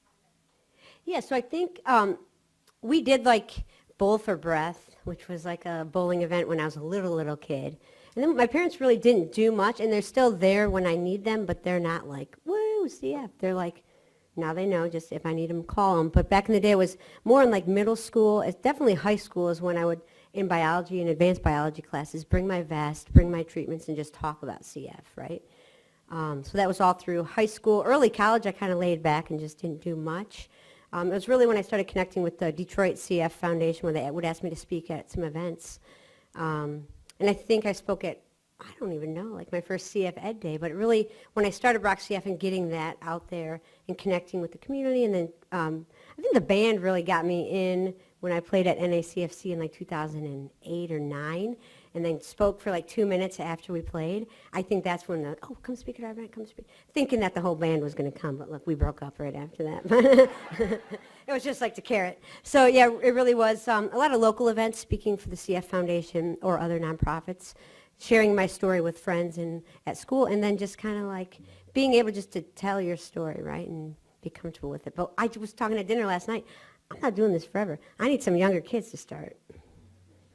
How did that Yeah, so I think we did like Bowl for Breath, which was like a bowling event when I was a little kid. And then my parents really didn't do much, and they're still there when I need them, but they're not like, woo, CF. They're like, now they know, just if I need them, call them. But back in the day, it was more in like middle school. It's definitely high school is when I would, in biology and advanced biology classes, bring my vest, bring my treatments, and just talk about CF, right? So that was all through high school. Early college, I kind of laid back and just didn't do much. It was really when I started connecting with the Detroit CF Foundation where they would ask me to speak at some events. And I think I spoke at, I don't even know, like my first CF Ed Day. But really, when I started Rock CF and getting that out there and connecting with the community, and then I think the band really got me in when I played at NACFC in like 2008 or 9, and then spoke for like 2 minutes after we played. I think that's when the, oh, come speak at our event, come speak. Thinking that the whole band was going to come, but look, we broke up right after that. It was just like the carrot. So yeah, it really was a lot of local events, speaking for the CF Foundation or other nonprofits, sharing my story with friends at school, and then just kind of like being able just to tell your story, right, and be comfortable with it. But I was talking at dinner last night, I'm not doing this forever. I need some younger kids to start,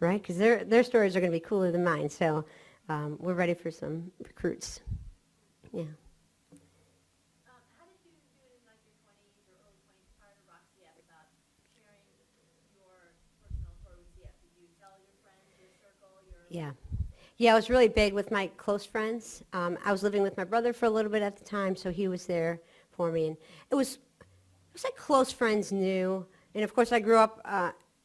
right, because their stories are going to be cooler than mine. So we're ready for some recruits. Yeah. How did you do it in like your 20s or early 20s prior to Rock CF about sharing your personal story with CF? Did you tell your friends, your circle, your... Yeah. Yeah, I was really big with my close friends. I was living with my brother for a little bit at the time, so he was there for me. And it was like close friends knew. And of course, I grew up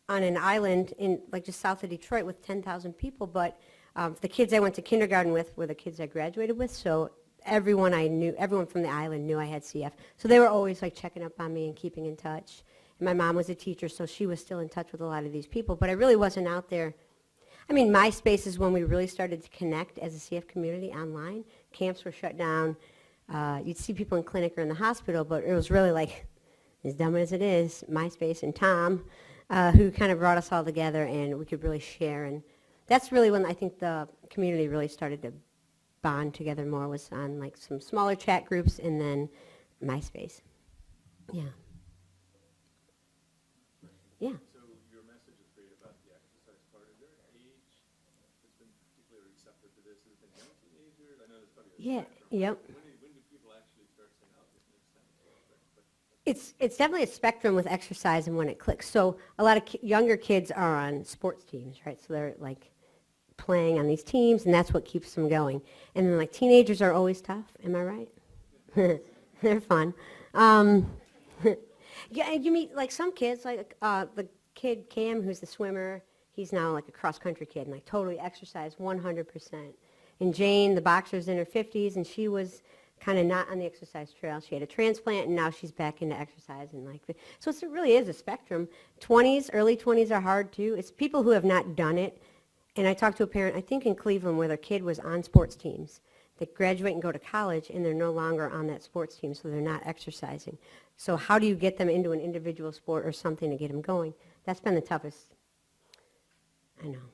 on an island in like just south of Detroit with 10,000 people. But the kids I went to kindergarten with were the kids I graduated with. So everyone I knew, everyone from the island knew I had CF. So they were always like checking up on me and keeping in touch. And my mom was a teacher, so she was still in touch with a lot of these people. But I really wasn't out there. I mean, MySpace is when we really started to connect as a CF community online. Camps were shut down. You'd see people in clinic or in the hospital, but it was really like, as dumb as it is, MySpace and Tom, who kind of brought us all together, and we could really share. And that's really when I think the community really started to bond together more, was on like some smaller chat groups and then MySpace. Yeah. Yeah. So your message is great about the exercise part. Is there an age that's been particularly receptive to this? Has it been young teenagers? I know there's probably a Yeah. spectrum. Yep. When do people actually start saying, oh, this makes sense? But It's definitely a spectrum with exercise and when it clicks. So a lot of younger kids are on sports teams, right? So they're like playing on these teams, and that's what keeps them going. And then like teenagers are always tough. Am I right? They're fun. Yeah, and you meet like some kids, like the kid Cam, who's the swimmer. He's now like a cross-country kid and like totally exercise 100%. And Jane, the boxer's in her 50s, and she was kind of not on the exercise trail. She had a transplant, and now she's back into exercise. And like, so it really is a spectrum. 20s, early 20s are hard too. It's people who have not done it. And I talked to a parent, I think in Cleveland, where their kid was on sports teams. They graduate and go to college, and they're no longer on that sports team, so they're not exercising. So how do you get them into an individual sport or something to get them going? That's been the toughest. I know.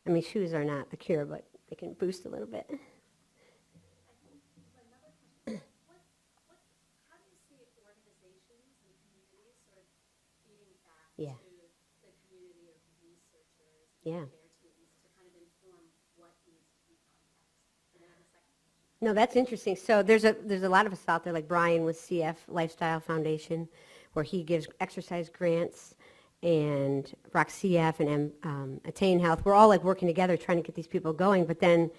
I mean, shoes are not the cure, but they can boost a little bit. Another question. How do you see organizations and communities sort of feeding back Yeah. to the community of researchers Yeah. and their teams to kind of inform what needs to be done next? And then I have a second question. No, that's interesting. So there's a lot of us out there, like Brian with CF Lifestyle Foundation, where he gives exercise grants, and Rock CF and Attain Health. We're all like working together trying to get these people going, but then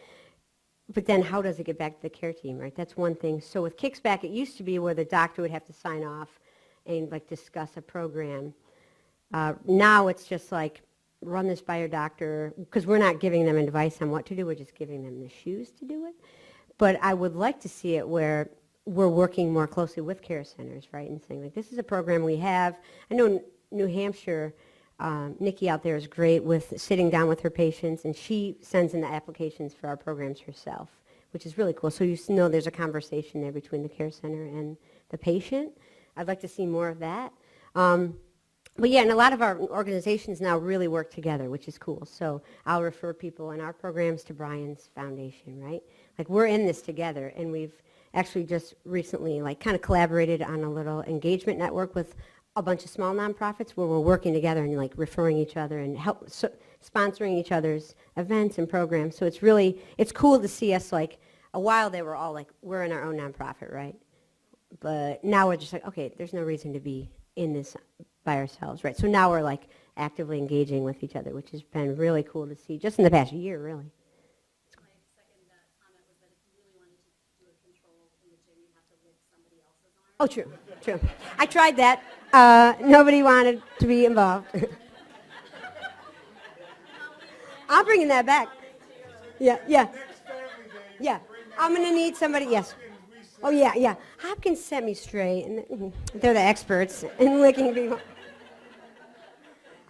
how does it get back to the care team, right? That's one thing. So with Kicksback, it used to be where the doctor would have to sign off and like discuss a program. Now it's just like run this by your doctor, because we're not giving them advice on what to do, we're just giving them the shoes to do it. But I would like to see it where we're working more closely with care centers, right, and saying, like, this is a program we have. I know New Hampshire, Nikki out there is great with sitting down with her patients, and she sends in the applications for our programs herself, which is really cool. So you know there's a conversation there between the care center and the patient. I'd like to see more of that. But yeah, and a lot of our organizations now really work together, which is cool. So I'll refer people in our programs to Brian's foundation, right? Like, we're in this together, and we've actually just recently, like, kind of collaborated on a little engagement network with a bunch of small nonprofits where we're working together and, like, referring each other and sponsoring each other's events and programs. So it's cool to see us, like, a while they were all like, we're in our own nonprofit, right? But now we're just like, okay, there's no reason to be in this by ourselves, right? So now we're, like, actively engaging with each other, which has been really cool to see just in the past year, really. My second comment was that if you really wanted to do a control in the gym, you have to lick somebody else's arm. Oh, true. I tried that. Nobody wanted to be involved. I'm bringing that back. Yeah. I'm going to need somebody, yes. Oh, yeah. Hopkins set me straight, and they're the experts in licking people.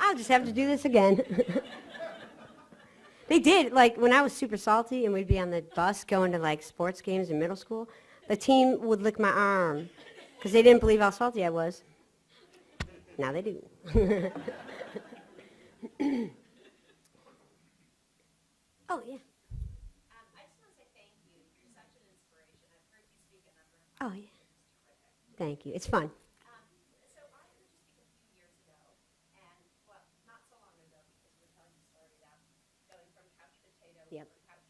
I'll just have to do this again. They did, like, when I was super salty and we'd be on the bus going to, like, sports games in middle school, the team would lick my arm because they didn't believe how salty I was. Now they do. Oh, yeah. I just want to say thank you. You're such an inspiration. I've heard you speak a number of times. Oh, yeah. Thank you. It's fun. So I heard you speak a few years ago, and, well, not so long ago, because you were telling the story about going from couch potato, Yep. couch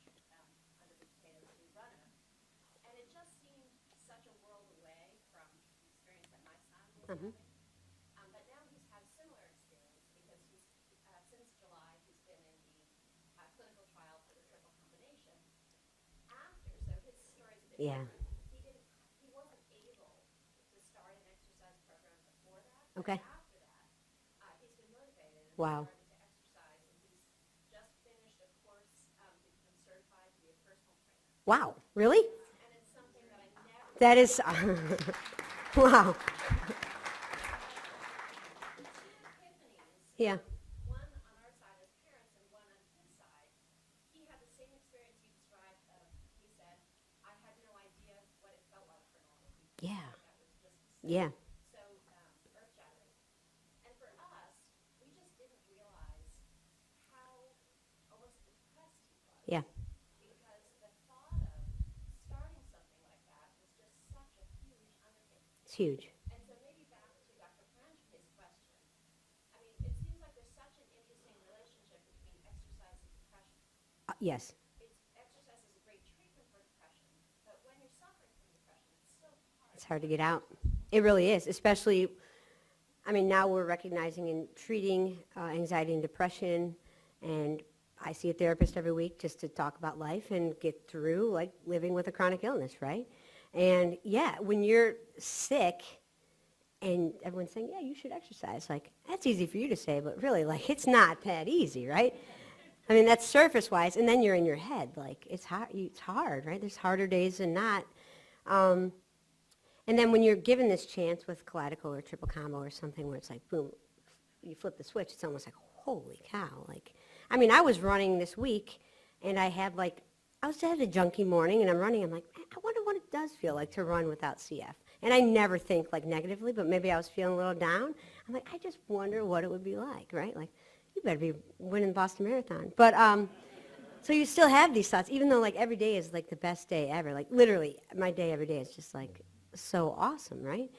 under the potato to runner. And it just seemed such a world away from the experience that my son was having. But now he's had a similar experience because he's, since July, he's been in the clinical trial for the triple combination. So his story's a bit Yeah. different. He wasn't able to start an exercise program before that. But Okay. after that, he's been motivated and Wow. started to exercise. And he's just finished a course to become certified to be a personal trainer. Wow. Really? And it's something that I never. That is, wow. Epiphanies. Yeah. One on our side as parents and one on his side. He had the same experience you described. He said, I had no idea what it felt like for normal people. Yeah. That was just Yeah. so earth-shattering. And for us, we just didn't realize how almost depressed he was. Yeah. Because the thought of starting something like that was just such a huge undertaking. It's huge. And so maybe back to Dr. Franchi's question. I mean, it seems like there's such an interesting relationship between exercise and depression. Yes. Exercise is a great treatment for depression, but when you're suffering from depression, it's so hard. It's hard to get out. It really is, especially, I mean, now we're recognizing and treating anxiety and depression, and I see a therapist every week just to talk about life and get through, like, living with a chronic illness, right? And, yeah, when you're sick and everyone's saying, yeah, you should exercise, like, that's easy for you to say, but really, like, it's not that easy, right? I mean, that's surface-wise, and then you're in your head, like, it's hard, right? There's harder days than not. And then when you're given this chance with Kalydeco or triple combo or something where it's like, boom, you flip the switch, it's almost like, holy cow. Like, I mean, I was running this week, and I had a junky morning, and I'm running. I'm like, man, I wonder what it does feel like to run without CF. And I never think, like, negatively, but maybe I was feeling a little down. I'm like, I just wonder what it would be like, right? Like, you better be winning the Boston Marathon. But so you still have these thoughts, even though, like, every day is, like, the best day ever. Like, literally, my day every day is just, like, so awesome, right?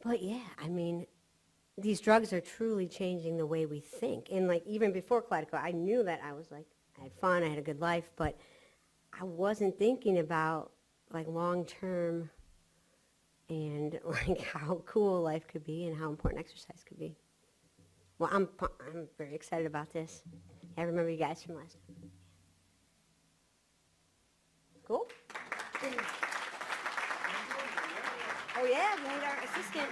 But, yeah, I mean, these drugs are truly changing the way we think. And, like, even before Kalydeco, I knew that I was, like, I had fun, I had a good life, but I wasn't thinking about, like, long-term and, like, how cool life could be and how important exercise could be. Well, I'm very excited about this. I remember you guys from last time. Cool? Oh, yeah, we need our assistant.